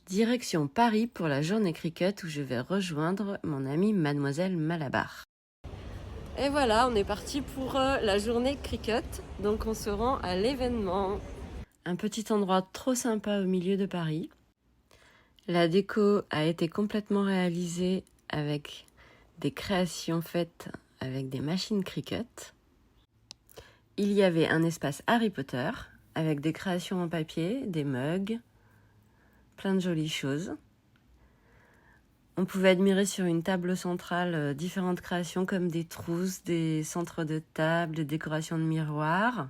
Direction Paris pour la journée Cricut où je vais rejoindre mon amie Mademoiselle Malabar. Et voilà, on est parti pour la journée Cricut, donc on se rend à l'événement. Un petit endroit trop sympa au milieu de Paris. La déco a été complètement réalisée avec des créations faites avec des machines Cricut. Il y avait un espace Harry Potter avec des créations en papier, des mugs, plein de jolies choses. On pouvait admirer sur une table centrale différentes créations comme des trousses, des centres de table, des décorations de miroirs,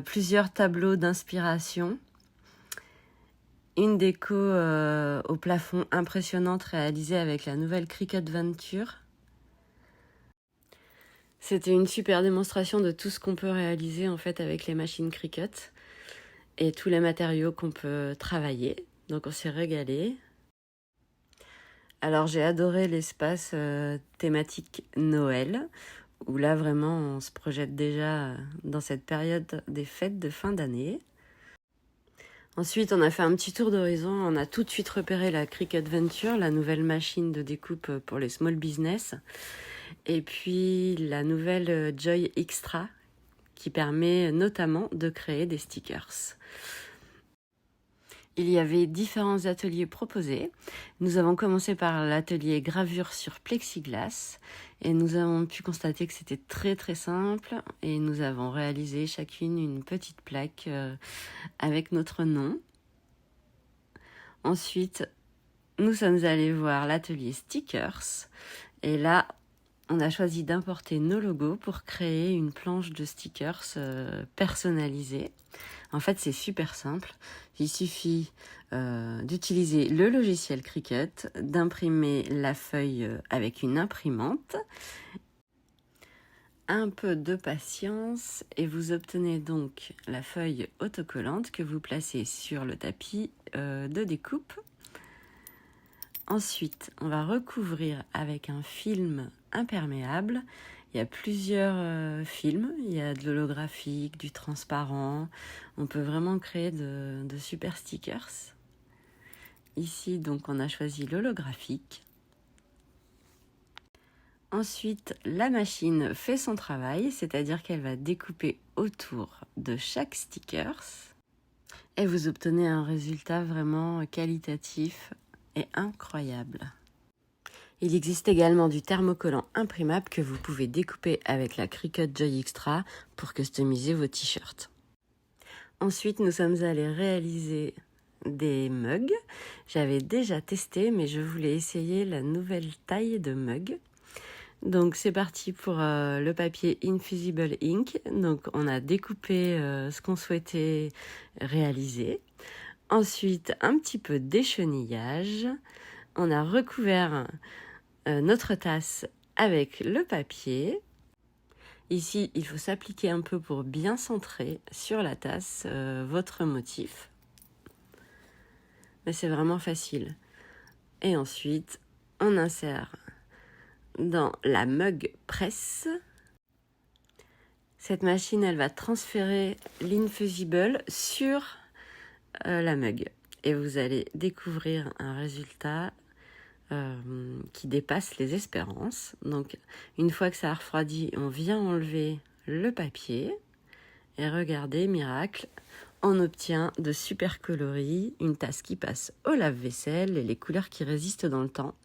plusieurs tableaux d'inspiration, une déco au plafond impressionnante réalisée avec la nouvelle Cricut Venture. C'était une super démonstration de tout ce qu'on peut réaliser en fait avec les machines Cricut et tous les matériaux qu'on peut travailler. Donc on s'est régalé. Alors j'ai adoré l'espace thématique Noël, où là vraiment on se projette déjà dans cette période des fêtes de fin d'année. Ensuite on a fait un petit tour d'horizon, on a tout de suite repéré la Cricut Venture, la nouvelle machine de découpe pour les small business, et puis la nouvelle Joy Xtra qui permet notamment de créer des stickers. Il y avait différents ateliers proposés. Nous avons commencé par l'atelier gravure sur plexiglas et nous avons pu constater que c'était très très simple et nous avons réalisé chacune une petite plaque avec notre nom. Ensuite, nous sommes allés voir l'atelier stickers et là, on a choisi d'importer nos logos pour créer une planche de stickers personnalisée. En fait, c'est super simple. Il suffit d'utiliser le logiciel Cricut, d'imprimer la feuille avec une imprimante, un peu de patience et vous obtenez donc la feuille autocollante que vous placez sur le tapis de découpe. Ensuite, on va recouvrir avec un film imperméable. Il y a plusieurs films, il y a de l'holographique, du transparent. On peut vraiment créer de super stickers. Ici, donc, on a choisi l'holographique. Ensuite, la machine fait son travail, c'est-à-dire qu'elle va découper autour de chaque sticker. Et vous obtenez un résultat vraiment qualitatif et incroyable. Il existe également du thermocollant imprimable que vous pouvez découper avec la Cricut Joy Xtra pour customiser vos t-shirts. Ensuite, nous sommes allés réaliser des mugs. J'avais déjà testé, mais je voulais essayer la nouvelle taille de mug. Donc c'est parti pour le papier Infusible Ink. Donc on a découpé ce qu'on souhaitait réaliser. Ensuite, un petit peu d'échenillage. On a recouvert notre tasse avec le papier. Ici, il faut s'appliquer un peu pour bien centrer sur la tasse votre motif. Mais c'est vraiment facile. Et ensuite, on insère dans la mug presse. Cette machine, elle va transférer l'infusible sur la mug. Et vous allez découvrir un résultat qui dépasse les espérances. Donc une fois que ça a refroidi, on vient enlever le papier et regardez, miracle, on obtient de super coloris, une tasse qui passe au lave-vaisselle et les couleurs qui résistent dans le temps.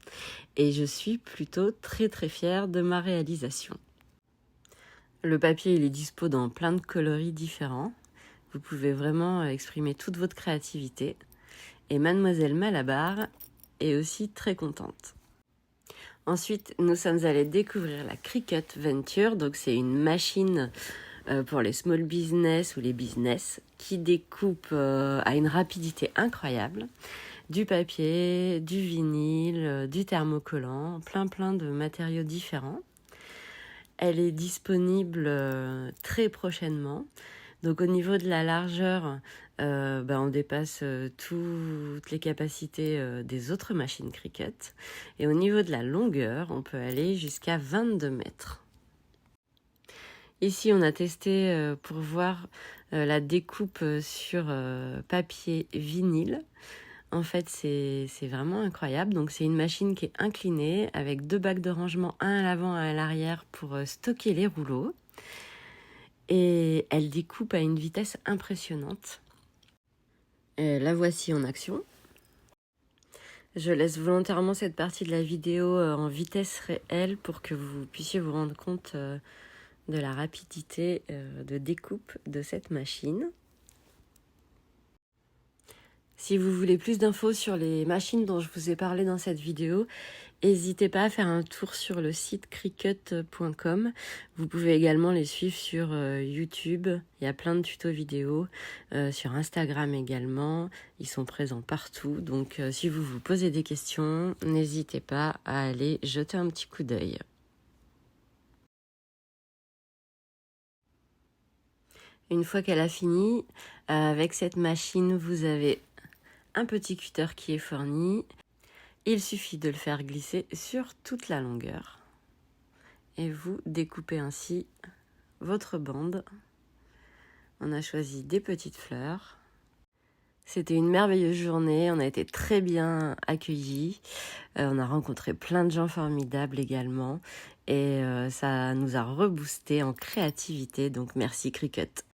Et je suis plutôt très très fière de ma réalisation. Le papier, il est dispo dans plein de coloris différents. Vous pouvez vraiment exprimer toute votre créativité. Et Mademoiselle Malabar est aussi très contente. Ensuite, nous sommes allés découvrir la Cricut Venture. Donc, c'est une machine pour les small business ou les business qui découpe à une rapidité incroyable. Du papier, du vinyle, du thermocollant, plein de matériaux différents. Elle est disponible très prochainement. Donc au niveau de la largeur, on dépasse toutes les capacités des autres machines Cricut. Et au niveau de la longueur, on peut aller jusqu'à 22 mètres. Ici, on a testé pour voir la découpe sur papier vinyle. En fait, c'est vraiment incroyable. Donc, c'est une machine qui est inclinée avec 2 bacs de rangement, un à l'avant et un à l'arrière pour stocker les rouleaux. Et elle découpe à une vitesse impressionnante. La voici en action. Je laisse volontairement cette partie de la vidéo en vitesse réelle pour que vous puissiez vous rendre compte de la rapidité de découpe de cette machine. Si vous voulez plus d'infos sur les machines dont je vous ai parlé dans cette vidéo, n'hésitez pas à faire un tour sur le site cricut.com. Vous pouvez également les suivre sur YouTube. Il y a plein de tutos vidéo. Sur Instagram également. Ils sont présents partout. Donc si vous vous posez des questions, n'hésitez pas à aller jeter un petit coup d'œil. Une fois qu'elle a fini, avec cette machine, vous avez un petit cutter qui est fourni. Il suffit de le faire glisser sur toute la longueur. Et vous découpez ainsi votre bande. On a choisi des petites fleurs. C'était une merveilleuse journée, on a été très bien accueillis. On a rencontré plein de gens formidables également. Et ça nous a reboosté en créativité, donc merci Cricut.